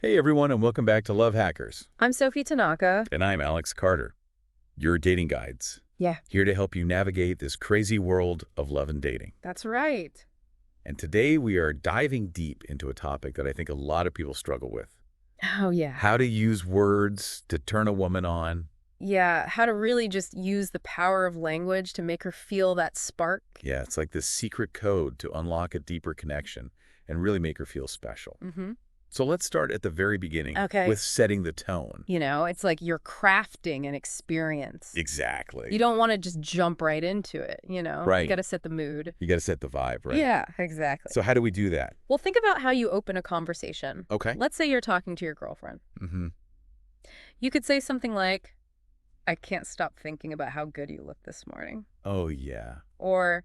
Hey everyone, and welcome back to Love Hackers. I'm Sophie Tanaka. And I'm Alex Carter, your dating guides. Yeah, Here to help you navigate this crazy world of love and dating. that's right. And today we are diving deep into a topic that I think a lot of people struggle with. Oh, yeah. How to use words to turn a woman on. Yeah, how to really just use the power of language to make her feel that spark. Yeah, it's like this secret code to unlock a deeper connection and really make her feel special. Mm-hmm. So let's start at the very beginning Okay. with setting the tone. It's like you're crafting an experience. Exactly. You don't want to just jump right into it, Right. You got to set the mood. You got to set the vibe, right? Yeah, exactly. So how do we do that? Well, think about how you open a conversation. Okay. Let's say you're talking to your girlfriend. Mm-hmm. You could say something like, I can't stop thinking about how good you look this morning. Oh, yeah. Or,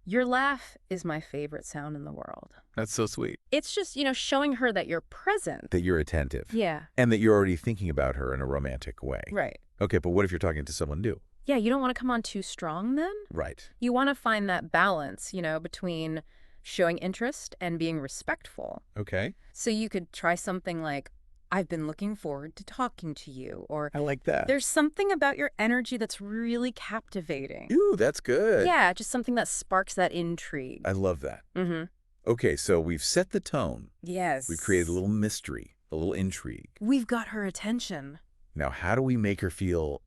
your laugh is my favorite sound in the world. That's so sweet. It's just, showing her that you're present. That you're attentive. Yeah. And that you're already thinking about her in a romantic way. Right. Okay, but what if you're talking to someone new? Yeah, you don't want to come on too strong then. Right. You want to find that balance, between showing interest and being respectful. Okay. So you could try something like, I've been looking forward to talking to you. Or I like that. there's something about your energy that's really captivating. Ooh, that's good. Yeah, just something that sparks that intrigue. I love that. Mm-hmm. Okay, so we've set the tone. Yes. We've created a little mystery, a little intrigue. We've got her attention. Now, how do we make her feel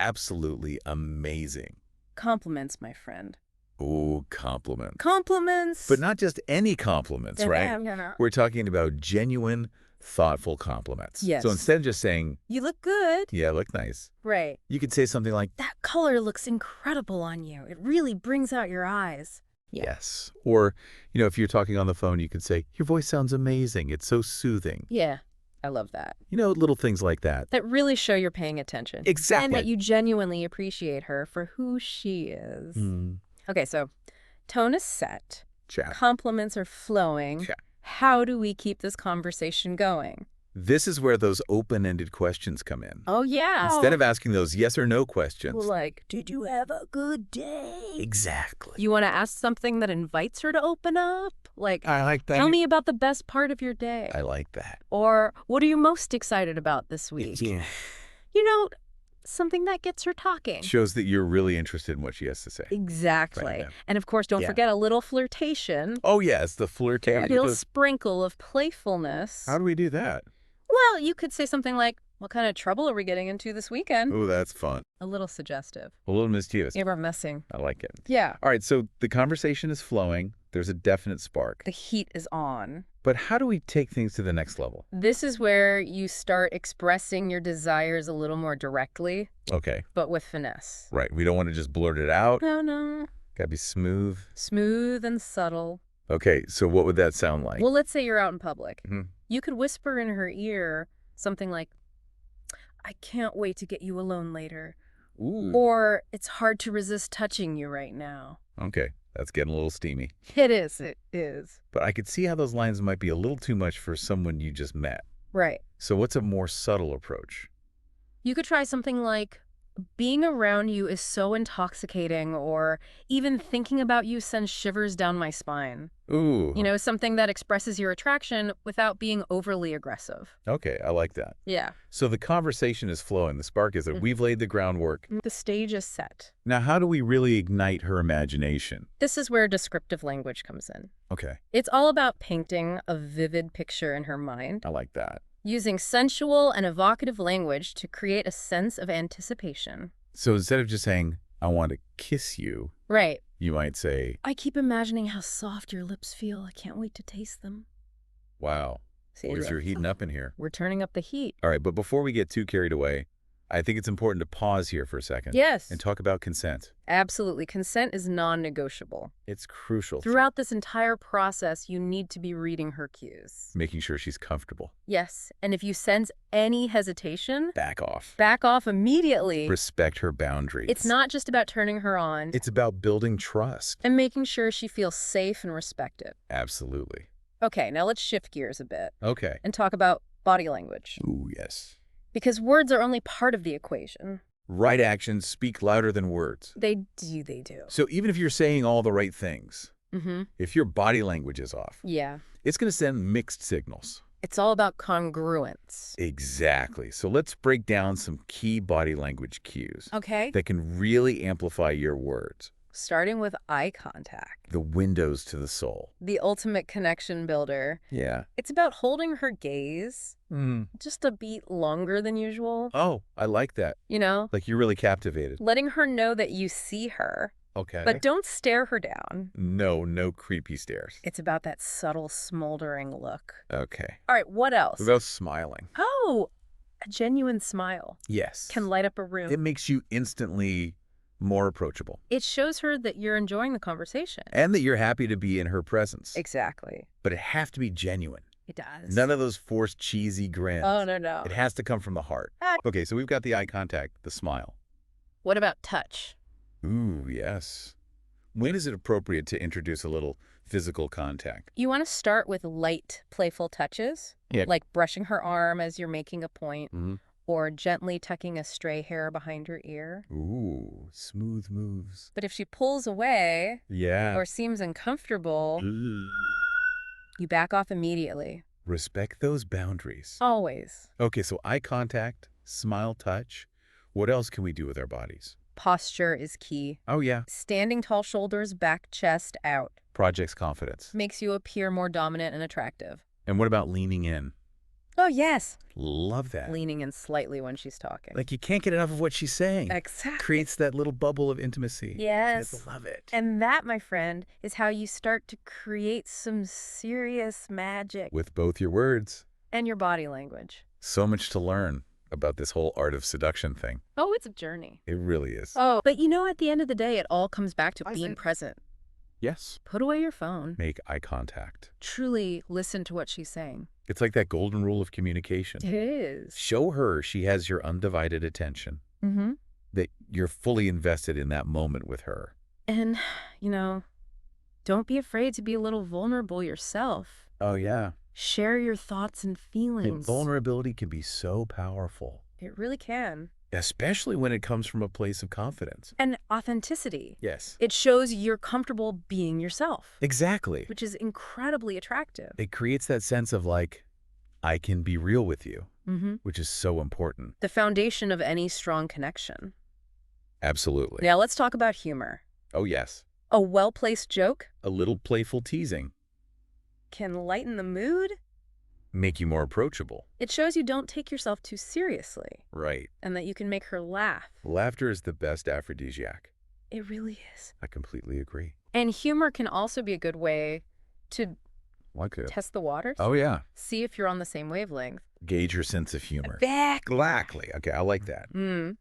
absolutely amazing? Compliments, my friend. Ooh, compliments. Compliments. But not just any compliments, right? Yeah. We're talking about genuine, thoughtful compliments. Yes. So instead of just saying, You look good. yeah, look nice, Right. you could say something like, That color looks incredible on you. It really brings out your eyes. yes. Or, if you're talking on the phone, you could say, your voice sounds amazing. It's so soothing. Yeah, I love that. Little things like that. That really show you're paying attention. Exactly. And that you genuinely appreciate her for who she is. Mm, Okay, so tone is set. chat. Compliments are flowing. Chat. How do we keep this conversation going? This is where those open-ended questions come in. Oh, yeah. Instead of asking those yes or no questions. Like, did you have a good day? Exactly. You want to ask something that invites her to open up? Like, I like that. tell me about the best part of your day. I like that. Or, what are you most excited about this week? Yeah. Something that gets her talking. Shows that you're really interested in what she has to say. Exactly. Right, yeah. And of course, don't Yeah. forget a little flirtation. Oh, yes, the A flirtation. little sprinkle of playfulness. How do we do that? Well, you could say something like, what kind of trouble are we getting into this weekend? Oh, that's fun. A little suggestive. A little mischievous. Yeah, we're messing. I like it. Yeah. All right, so the conversation is flowing. There's a definite spark. The heat is on. But how do we take things to the next level? This is where you start expressing your desires a little more directly, Okay, but with finesse. right. We don't want to just blurt it out. No. Gotta be smooth. Smooth and subtle. Okay, so what would that sound like? Well, let's say you're out in public. Mhm. You could whisper in her ear something like, I can't wait to get you alone later. Ooh. Or, it's hard to resist touching you right now. Okay, that's getting a little steamy. It is. But I could see how those lines might be a little too much for someone you just met. Right. So what's a more subtle approach? You could try something like, being around you is so intoxicating, or even thinking about you sends shivers down my spine. Ooh. Something that expresses your attraction without being overly aggressive. Okay, I like that. Yeah. So the conversation is flowing. The spark is there. We've laid the groundwork. The stage is set. Now, how do we really ignite her imagination? This is where descriptive language comes in. Okay, It's all about painting a vivid picture in her mind, I like that. using sensual and evocative language to create a sense of anticipation. So instead of just saying, I want to kiss you, Right. you might say, I keep imagining how soft your lips feel. I can't wait to taste them. wow, See, boys, you're heating up in here. we're turning up the heat. All right, but before we get too carried away, I think it's important to pause here for a second. Yes. And talk about consent. Absolutely. Consent is non-negotiable. It's crucial. Throughout this entire process, you need to be reading her cues. Making sure she's comfortable. Yes. And if you sense any hesitation, Back off. back off immediately. Respect her boundaries. It's not just about turning her on. It's about building trust. And making sure she feels safe and respected. Absolutely. Okay, now let's shift gears a bit Okay. and talk about body language. Ooh, yes. Because words are only part of the equation. Right actions speak louder than words. They do. So even if you're saying all the right things, Mm-hmm. if your body language is off, Yeah. it's going to send mixed signals. It's all about congruence. Exactly. So let's break down some key body language cues Okay. that can really amplify your words. Starting with eye contact, The windows to the soul. the ultimate connection builder. Yeah. It's about holding her gaze Mm. just a beat longer than usual. Oh, I like that. You know, Like you're really captivated. letting her know that you see her, Okay. but don't stare her down. No creepy stares. It's about that subtle, smoldering look. Okay. All right, what else? What about smiling? Oh, a genuine smile Yes. can light up a room. It makes you instantly more approachable. It shows her that you're enjoying the conversation. And that you're happy to be in her presence. Exactly. But it has to be genuine. It does. None of those forced cheesy grins. Oh, no. It has to come from the heart. Ah. Okay, so we've got the eye contact, the smile. What about touch? Ooh, yes. When is it appropriate to introduce a little physical contact? You want to start with light, playful touches, Yeah. like brushing her arm as you're making a point, Mm-hmm. or gently tucking a stray hair behind her ear. Ooh, smooth moves. But if she pulls away Yeah. or seems uncomfortable, you back off immediately. Respect those boundaries. Always. Okay, so eye contact, smile, touch. What else can we do with our bodies? Posture is key. Oh, yeah. Standing tall shoulders, back, chest out. Projects confidence. Makes you appear more dominant and attractive. And what about leaning in? Oh, yes. Love that. Leaning in slightly when she's talking. Like you can't get enough of what she's saying. Exactly. Creates that little bubble of intimacy. Yes. I love it. And that, my friend, is how you start to create some serious magic. With both your words. And your body language. So much to learn about this whole art of seduction thing. Oh, it's a journey. It really is. Oh, but you know, at the end of the day, it all comes back to being present. Yes. Put away your phone. Make eye contact. Truly listen to what she's saying. It's like that golden rule of communication. It is. Show her she has your undivided attention. Mm-hmm. That you're fully invested in that moment with her. And, you know, don't be afraid to be a little vulnerable yourself. Oh, yeah. Share your thoughts and feelings. And vulnerability can be so powerful. It really can. Especially when it comes from a place of confidence. And authenticity. Yes. It shows you're comfortable being yourself. Exactly. Which is incredibly attractive. It creates that sense of like, I can be real with you, Mm-hmm. which is so important. The foundation of any strong connection. Absolutely. Now let's talk about humor. Oh, yes. A well-placed joke A little playful teasing. can lighten the mood. Make you more approachable. It shows you don't take yourself too seriously Right. and that you can make her laugh. Laughter is the best aphrodisiac. It really is. I completely agree. And humor can also be a good way to Like it. test the waters. Oh, yeah. See if you're on the same wavelength. Gauge your sense of humor. Exactly. Okay, I like that.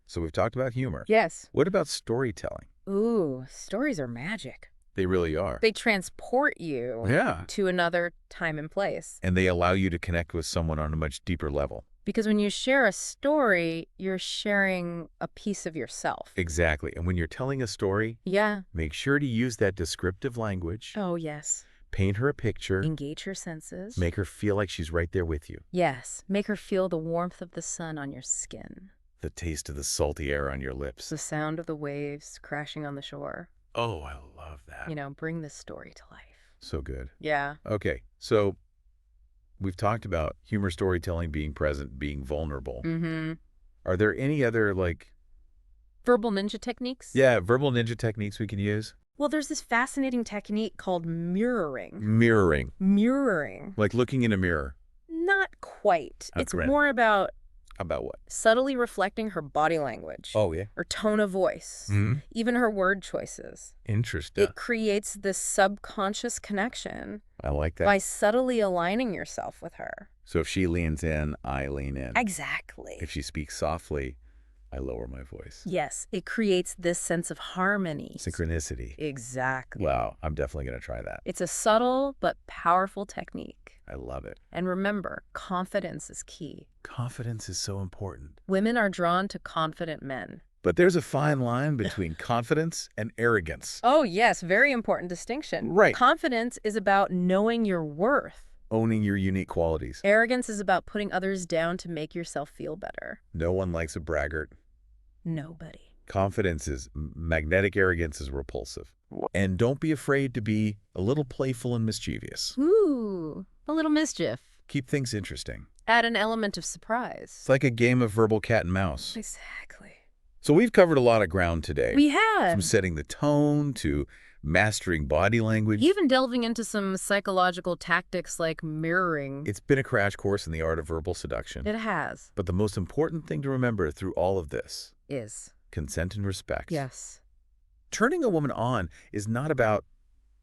So we've talked about humor. Yes. What about storytelling? Ooh, stories are magic. They really are. They transport you Yeah. to another time and place. And they allow you to connect with someone on a much deeper level. Because when you share a story, you're sharing a piece of yourself. Exactly. And when you're telling a story, Yeah. make sure to use that descriptive language. Oh, yes. Paint her a picture. Engage her senses. Make her feel like she's right there with you. Yes. Make her feel the warmth of the sun on your skin. The taste of the salty air on your lips. The sound of the waves crashing on the shore. Oh, I love that. You know, bring this story to life. So good. Yeah. Okay, so we've talked about humor storytelling, being present, being vulnerable. Mm-hmm. Are there any other, like, Verbal ninja techniques? verbal ninja techniques we can use? Well, there's this fascinating technique called mirroring. Mirroring. Mirroring. Like looking in a mirror. Not quite. Oh, It's correct. more about About what? subtly reflecting her body language. Oh, yeah. Her tone of voice. Mm-hmm. Even her word choices. Interesting. It creates this subconscious connection I like that. by subtly aligning yourself with her. So if she leans in, I lean in. Exactly. If she speaks softly, I lower my voice. Yes, it creates this sense of harmony. Synchronicity. Exactly. Wow, I'm definitely going to try that. It's a subtle but powerful technique. I love it. And remember, confidence is key. Confidence is so important. Women are drawn to confident men. But there's a fine line between confidence and arrogance. Oh, yes, very important distinction. Right. Confidence is about knowing your worth. Owning your unique qualities. Arrogance is about putting others down to make yourself feel better. No one likes a braggart. Nobody. Confidence is magnetic, arrogance is repulsive. And don't be afraid to be a little playful and mischievous. Ooh, a little mischief. Keep things interesting. Add an element of surprise. It's like a game of verbal cat and mouse. Exactly. So we've covered a lot of ground today. We From have. setting the tone to mastering body language. Even delving into some psychological tactics like mirroring. It's been a crash course in the art of verbal seduction. It has. But the most important thing to remember through all of this, Is. consent and respect. Yes. Turning a woman on is not about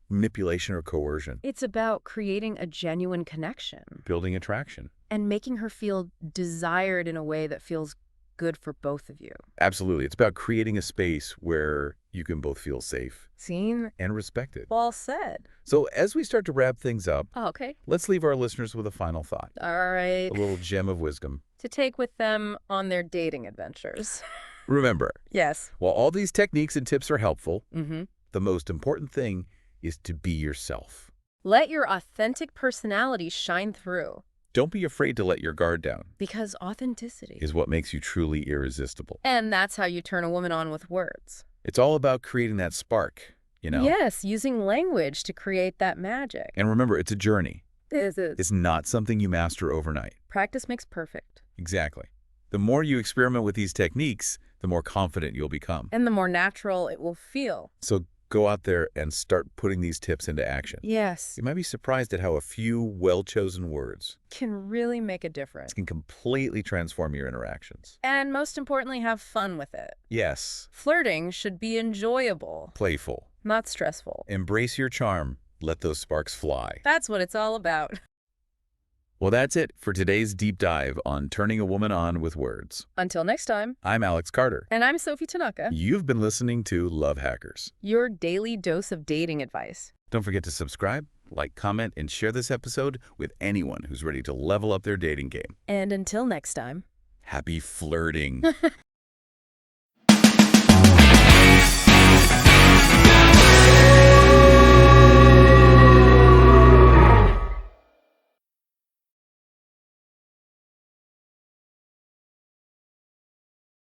manipulation or coercion. It's about creating a genuine connection Building attraction. and making her feel desired in a way that feels good for both of you. Absolutely. It's about creating a space where you can both feel safe Seen? and respected. Well said. So as we start to wrap things up, Oh, okay. let's leave our listeners with a final thought, All right. a little gem of wisdom. To take with them on their dating adventures. Remember, Yes. while all these techniques and tips are helpful, Mm-hmm. the most important thing is to be yourself. Let your authentic personality shine through. Don't be afraid to let your guard down, Because authenticity. is what makes you truly irresistible. And that's how you turn a woman on with words. It's all about creating that spark, you know? Yes, using language to create that magic. And remember, it's a journey. This is. It's not something you master overnight. Practice makes perfect. Exactly. The more you experiment with these techniques, the more confident you'll become. And the more natural it will feel. So go out there and start putting these tips into action. Yes. You might be surprised at how a few well-chosen words Can really make a difference. can completely transform your interactions. And most importantly, have fun with it. Yes, Flirting should be enjoyable, playful. not stressful. Embrace your charm. Let those sparks fly. That's what it's all about. Well, that's it for today's deep dive on turning a woman on with words. Until next time. I'm Alex Carter. And I'm Sophie Tanaka. You've been listening to Love Hackers. Your daily dose of dating advice. Don't forget to subscribe, like, comment, and share this episode with anyone who's ready to level up their dating game. And until next time. Happy flirting.